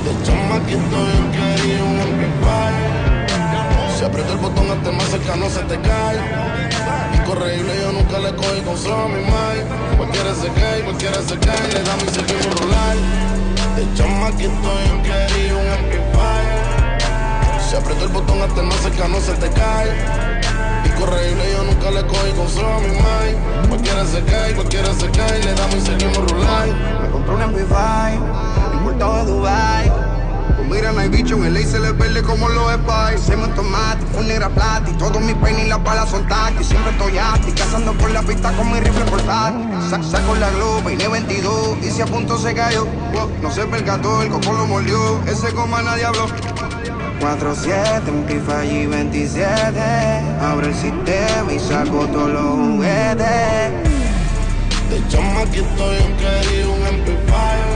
De chamaquito yo quería un amplifier. Si aprieto el botón hasta el más cercano se te cae. Disco horrible yo nunca le cogí con solo mi mic. Cualquiera se cae, le damos y seguimos rolar. De chamaquito yo quería un amplifier. Si aprieto el botón hasta el más cercano se te cae. Disco horrible yo nunca le cogí con solo mi mic. Cualquiera se cae, le damos y seguimos rolar. Me compré un amplifier, importado de Dubai. Pues mira, no hay bicho, en el ley se le verde como los Spice. Hacemos tomate, full negra plata. Y todos mis peines y las balas son tactis. Siempre estoy acti, cazando por la pista con mi rifle portátil. Saco la globa, peine 22. Y si a punto se cayó, no se percató, el coco lo mordió. Ese coma nadie habló. 4-7, un Amplify 27. Abre el sistema y saco todos los juguetes. De chamaquito yo quería un amplifier.